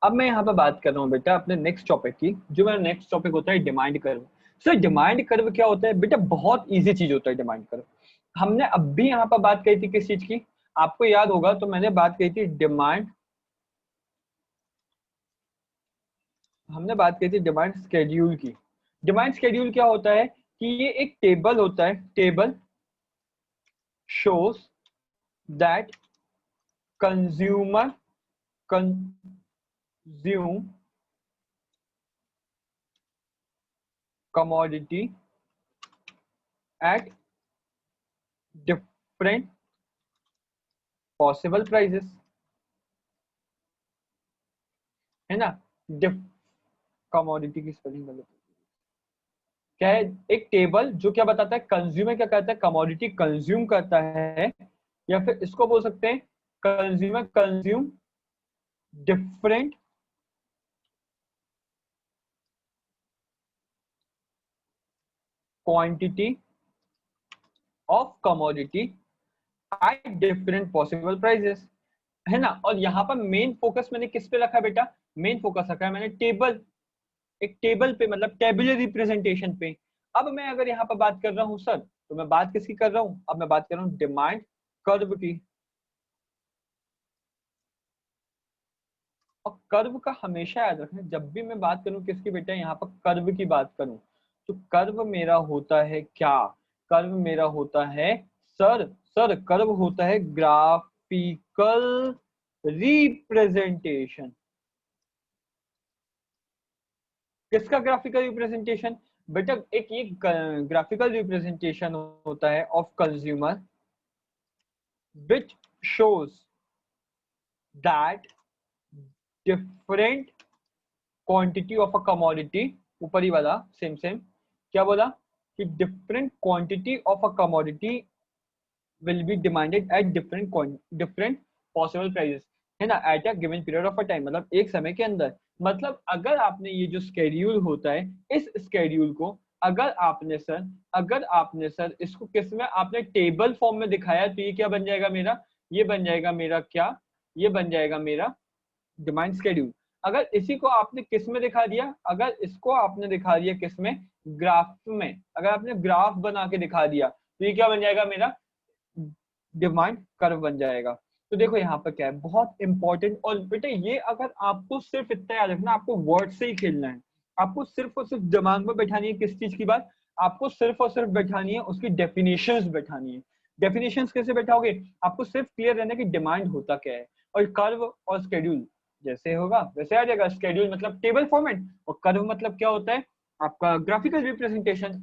अब मैं यहाँ पे बात कर रहा हूँ बेटा अपने नेक्स्ट टॉपिक की, जो मेरा नेक्स्ट टॉपिक होता है demand curve. Sir demand curve क्या होता है बेटा? बहुत इजी चीज होता है डिमांड कर्व। हमने अब भी यहाँ पर बात करी थी किस चीज की, आपको याद होगा तो मैंने बात करी थी हमने बात करी थी डिमांड स्केड्यूल की। डिमांड स्केड्यूल क्या होता है कि ये एक टेबल होता है, table shows that consumer consume commodity at different possible prices, है ना। डिफ कमोडिटी की स्पेलिंग गलत क्या है? एक टेबल जो क्या बताता है, कंज्यूमर क्या करता है, कमोडिटी कंज्यूम करता है, या फिर इसको बोल सकते हैं consumer consume different quantity of commodity at different possible prices, है ना। और यहाँ पर मेन फोकस मैंने किस पे रखा है बेटा? मेन फोकस रखा है मैंने टेबल, एक टेबल पे, मतलब टेबुलर रिप्रेजेंटेशन पे। अब मैं अगर यहाँ पर बात कर रहा हूँ सर, तो मैं बात किसकी कर रहा हूँ? अब मैं बात कर रहा हूँ डिमांड कर्व की। और कर्व का हमेशा याद रखना, जब भी मैं बात करूं किसकी बेटा, यहाँ पर कर्व की बात करूं, तो कर्व मेरा होता है क्या? कर्व मेरा होता है सर, कर्व होता है ग्राफिकल रिप्रेजेंटेशन। किसका ग्राफिकल रिप्रेजेंटेशन बेटा? एक ये ग्राफिकल रिप्रेजेंटेशन होता है of consumer which shows that different quantity of a commodity. ऊपर ही वाला सेम सेम क्या बोला कि different quantity of a commodity will be demanded at different possible prices, है ना, at a given period of a time, मतलब एक समय के अंदर। मतलब अगर आपने ये जो स्केड्यूल होता है, इस स्केड्यूल को अगर आपने सर इसको किस में आपने टेबल फॉर्म में दिखाया, तो ये क्या बन जाएगा मेरा? ये बन जाएगा मेरा क्या? ये बन जाएगा मेरा डिमांड स्केड्यूल। अगर इसी को आपने किस में दिखा दिया, अगर इसको आपने दिखा दिया किस में, ग्राफ में, अगर आपने ग्राफ बना के दिखा दिया, तो ये क्या बन जाएगा मेरा? डिमांड कर्व बन जाएगा। तो देखो यहाँ पर क्या है, बहुत इंपॉर्टेंट। और बेटा ये अगर आपको सिर्फ इतना याद रखना, आपको वर्ड से ही खेलना है, आपको सिर्फ और सिर्फ दिमाग में बैठानी है किस चीज की बात, आपको सिर्फ और सिर्फ बैठानी है उसकी डेफिनेशंस बैठानी है। डेफिनेशंस कैसे बैठाओगे? आपको सिर्फ क्लियर रहना कि डिमांड होता क्या है, और कर्व और स्केड्यूल जैसे होगा वैसे आ जाएगा। स्केड्यूल मतलब टेबल फॉर्मेट, और कर्व मतलब क्या होता है? आपका ग्राफिकल रिप्रेजेंटेशन।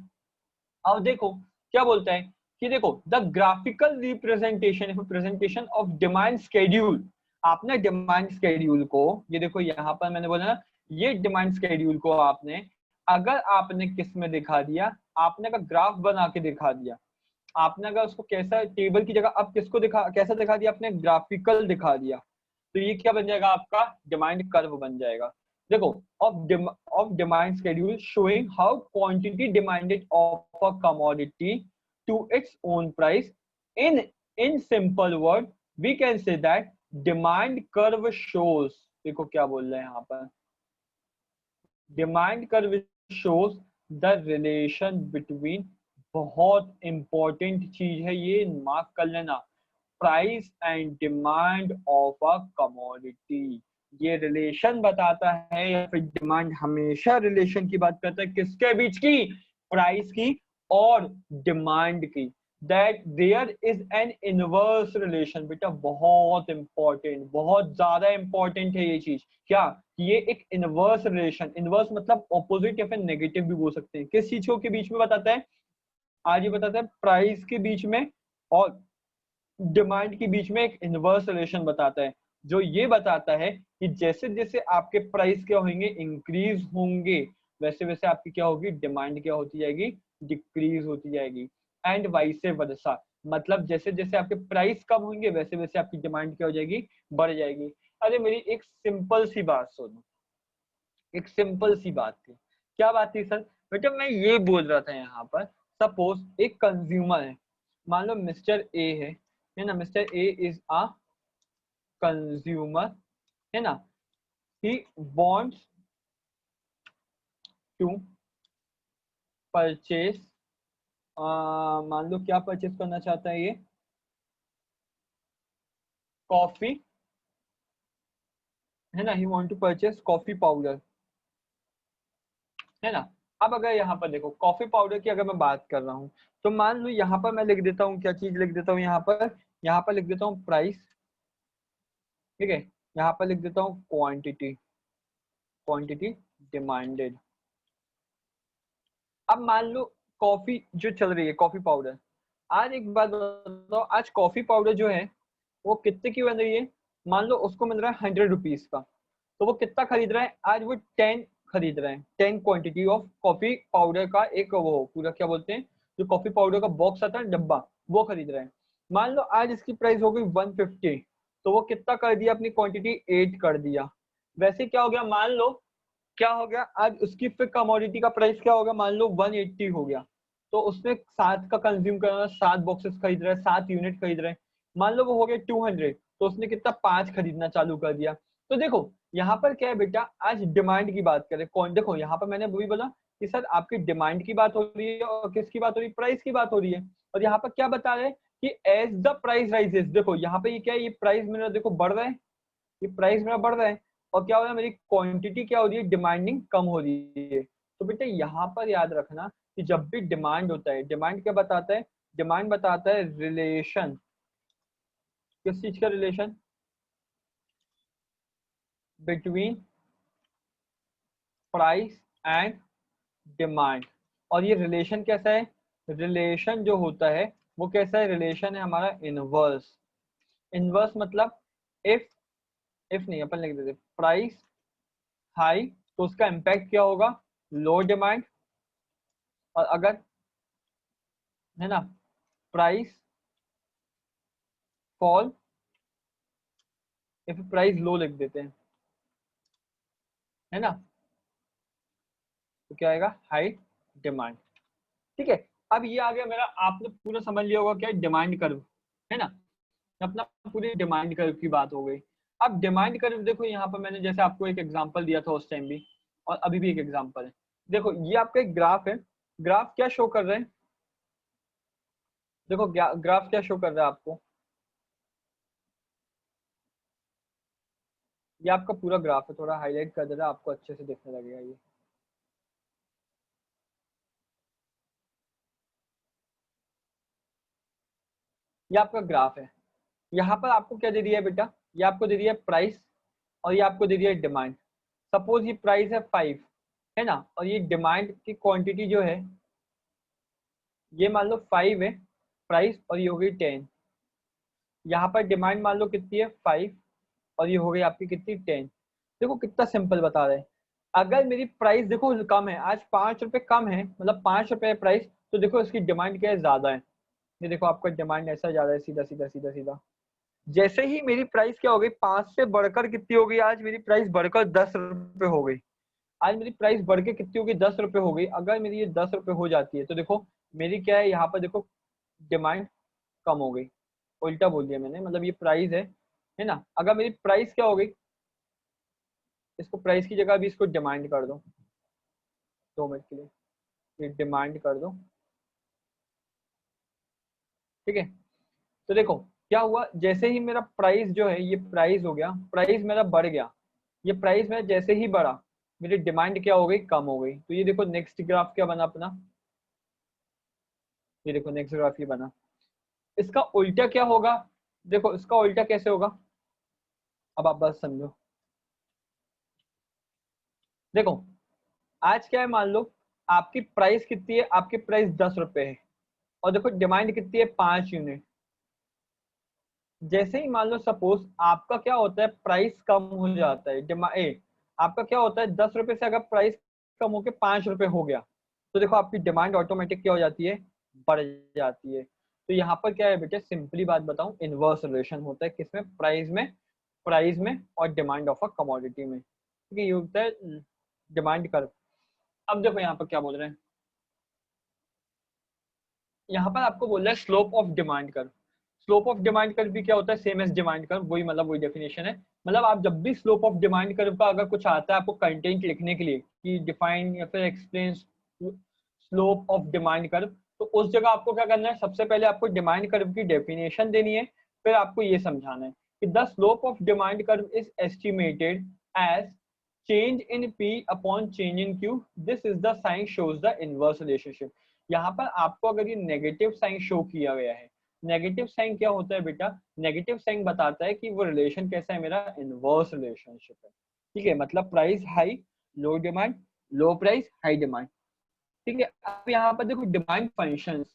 अब देखो क्या बोलता है कि देखो the graphical representation of demand schedule. आपने डिमांड स्केड्यूल को, ये देखो यहाँ पर मैंने बोला ना, ये डिमांड स्केड्यूल को आपने अगर आपने किस में दिखा दिया, आपने अगर ग्राफ बना के दिखा दिया, आपने अगर उसको कैसा टेबल की जगह अब किसको दिखा, कैसा दिखा दिया आपने? ग्राफिकल दिखा दिया, तो ये क्या बन जाएगा? आपका डिमांड कर्व बन जाएगा। देखो of demand schedule showing how quantity demanded of a commodity to its own price, in in simple word we can say that demand curve shows, देखो क्या बोल रहे हैं यहाँ पर, demand curve shows the relation between, बहुत important चीज है ये, मार्क कर लेना, price and demand of a commodity. ये रिलेशन बताता है, या फिर डिमांड हमेशा रिलेशन की बात करता है, किसके बीच की? प्राइस की और डिमांड की। That there is an inverse relation. बेटा बहुत इंपॉर्टेंट, बहुत ज्यादा इंपॉर्टेंट है ये चीज। क्या? ये एक इनवर्स रिलेशन, इनवर्स मतलब ऑपोजिट या फिर नेगेटिव भी बोल सकते हैं, किस चीजों के बीच में बताता है? आज ये बताता है प्राइस के बीच में और डिमांड के बीच में एक इनवर्स रिलेशन बताता है, जो ये बताता है कि जैसे जैसे आपके प्राइस क्या होंगे, इंक्रीज होंगे, वैसे वैसे आपकी क्या होगी? डिमांड क्या होती जाएगी? डिक्रीज होती जाएगी। एंड वाइस वर्सा, मतलब जैसे जैसे आपके प्राइस कम होंगे वैसे वैसे आपकी डिमांड क्या हो जाएगी? बढ़ जाएगी। अरे मेरी एक सिंपल सी बात सुनो, एक सिंपल सी बात थी। क्या बात थी सर? बेटा मैं ये बोल रहा था यहाँ पर, सपोज एक कंज्यूमर है, मान लो मिस्टर ए है ना, mister A is a consumer, है ना, he wants to purchase, मान लो क्या परचेस करना चाहता है ये, कॉफी, है ना, he want to purchase coffee powder, है ना। अब अगर यहाँ पर देखो कॉफी पाउडर की अगर मैं बात कर रहा हूँ, तो मान लो यहाँ पर मैं लिख देता हूँ, क्या चीज लिख देता हूँ यहाँ पर लिख देता हूँ प्राइस, ठीक है, यहाँ पर लिख देता हूँ क्वांटिटी, क्वांटिटी डिमांडेड। अब मान लो कॉफी जो चल रही है, कॉफी पाउडर, आज एक बात बताओ, आज कॉफी पाउडर जो है वो कितने की बन रही है, मान लो उसको मिल रहा है 100 रुपीज का, तो वो कितना खरीद रहा है, आज वो 10 खरीद रहे हैं, 10 क्वांटिटी ऑफ कॉफी पाउडर का, एक वो पूरा क्या बोलते हैं जो कॉफी पाउडर का बॉक्स आता है डब्बा, वो खरीद रहे हैं। मान लो आज इसकी प्राइस हो गई 150, तो वो कितना कर दिया, अपनी क्वांटिटी 8 कर दिया। वैसे क्या हो गया, मान लो क्या हो गया, आज उसकी फिर कमोडिटी का प्राइस क्या होगा, मान लो 180 हो गया, तो उसने 7 का कंज्यूम करना, 7 बॉक्सेस खरीद रहे हैं, 7 यूनिट खरीद रहे हैं, मान लो वो हो गया 200, तो उसने कितना 5 खरीदना चालू कर दिया। तो देखो यहाँ पर क्या है बेटा, आज डिमांड की बात करें, कौन, देखो यहाँ पर मैंने वही बोला कि सर आपकी डिमांड की बात हो रही है और किसकी बात हो रही है, प्राइस की बात हो रही है। और यहाँ पर क्या बता रहे हैं कि एज द प्राइस राइजेस, देखो यहाँ पे ये क्या है, ये प्राइस मेरा देखो बढ़ रहा है, ये प्राइस मेरा बढ़ रहा है, और क्या हो रहा है, मेरी क्वांटिटी क्या हो रही है, डिमांडिंग कम हो रही है। तो बेटा यहाँ पर याद रखना कि जब भी डिमांड होता है, डिमांड क्या बताता है, डिमांड बताता है रिलेशन, किस चीज का relation, between price and demand. और ये रिलेशन कैसा है, रिलेशन जो होता है वो कैसा है, रिलेशन है हमारा इनवर्स। इनवर्स मतलब इफ नहीं, अपन लिख देते प्राइस हाई, तो उसका इम्पैक्ट क्या होगा, लो डिमांड। और अगर, है ना, प्राइस फॉल, या फिर प्राइस लो लिख देते हैं, है ना, तो क्या आएगा, हाई डिमांड। ठीक है, अब ये आ गया मेरा, आपने पूरा समझ लिया होगा क्या डिमांड कर्व, है ना, अपना पूरी डिमांड कर्व की बात हो गई। अब डिमांड कर्व देखो यहाँ पर मैंने जैसे आपको एक एग्जांपल दिया था उस टाइम भी, और अभी भी एक एग्जांपल है। देखो ये आपका एक ग्राफ है, ग्राफ क्या शो कर रहे हैं, देखो ग्राफ क्या शो कर रहा है आपको, ये आपका पूरा ग्राफ है, थोड़ा हाईलाइट कर दे रहा है, आपको अच्छे से दिखने लगेगा ये आपका ग्राफ है। यहाँ पर आपको क्या दे दिया है बेटा, ये आपको दे दिया है प्राइस, और ये आपको दे दिया है डिमांड। सपोज ये प्राइस है 5, है ना, और ये डिमांड की क्वांटिटी जो है, ये मान लो 5 है प्राइस, और ये हो गई 10। यहाँ पर डिमांड मान लो कितनी है 5, और ये हो गई आपकी कितनी 10। देखो कितना सिंपल बता रहे हैं, अगर मेरी प्राइस देखो कम है, आज 5 रुपए कम है, मतलब 5 रुपए है प्राइस, तो देखो इसकी डिमांड क्या है, ज्यादा है। ये देखो आपका डिमांड ऐसा ज्यादा है, सीधा सीधा सीधा सीधा। जैसे ही मेरी प्राइस क्या हो गई, 5 से बढ़कर कितनी हो गई, आज मेरी प्राइस बढ़कर 10 रुपए हो गई। आज मेरी प्राइस बढ़ के कितनी हो गई, 10 रुपए हो गई। अगर मेरी ये 10 रुपए हो जाती है, तो देखो मेरी क्या है, यहाँ पर देखो डिमांड कम हो गई, उल्टा बोल दिया मैंने, मतलब ये प्राइस है ना, अगर मेरी प्राइस क्या हो गई, इसको प्राइस की जगह अभी इसको डिमांड कर दो, 2 मिनट के लिए ये डिमांड कर दो, ठीक है। तो देखो क्या हुआ, जैसे ही मेरा प्राइस जो है, ये प्राइस हो गया, प्राइस मेरा बढ़ गया, ये प्राइस मेरा जैसे ही बढ़ा, मेरी डिमांड क्या हो गई, कम हो गई। तो ये देखो नेक्स्ट ग्राफ क्या बना अपना, ये देखो नेक्स्ट ग्राफ ये बना। इसका उल्टा क्या होगा, देखो इसका उल्टा कैसे होगा, अब आप बस समझो। देखो आज क्या है, मान लो आपकी प्राइस कितनी है, आपकी प्राइस 10 रुपए है, और देखो डिमांड कितनी है, 5 यूनिट। जैसे ही मान लो सपोज आपका क्या होता है, प्राइस कम हो जाता है, आपका क्या होता है, 10 रुपए से अगर प्राइस कम होकर 5 रुपए हो गया, तो देखो आपकी डिमांड ऑटोमेटिक क्या हो जाती है, बढ़ जाती है। तो यहाँ पर क्या है बेटे, सिंपली बात बताऊं, इनवर्स रिलेशन होता है किसमें, प्राइस में और डिमांड ऑफ अ कमोडिटी में, ठीक है, ये होता है डिमांड कर्व। अब देखो यहाँ पर क्या बोल रहे हैं, यहाँ पर आपको बोल रहा है slope of demand curve. Slope of demand curve भी क्या होता है, सेम एज डिमांड कर्व, वही मतलब वही डेफिनेशन है। मतलब आप जब भी स्लोप ऑफ डिमांड कर्व का अगर कुछ आता है आपको कंटेंट लिखने के लिए कि डिफाइन या फिर explain slope of demand curve, तो उस जगह आपको क्या करना है, सबसे पहले आपको डिमांड कर्व की डेफिनेशन देनी है, फिर आपको ये समझाना है कि the slope of demand curve is estimated as change in P upon change in Q. This is the sign shows the inverse relationship. यहाँ पर आपको अगर ये नेगेटिव साइन शो किया गया है, नेगेटिव साइन क्या होता है बेटा, नेगेटिव साइन बताता है कि वो रिलेशन कैसा है, मेरा इनवर्स रिलेशनशिप है। ठीक है, मतलब प्राइस हाई लो डिमांड, लो प्राइस हाई डिमांड। ठीक है, अब यहाँ पर देखो डिमांड फंक्शंस,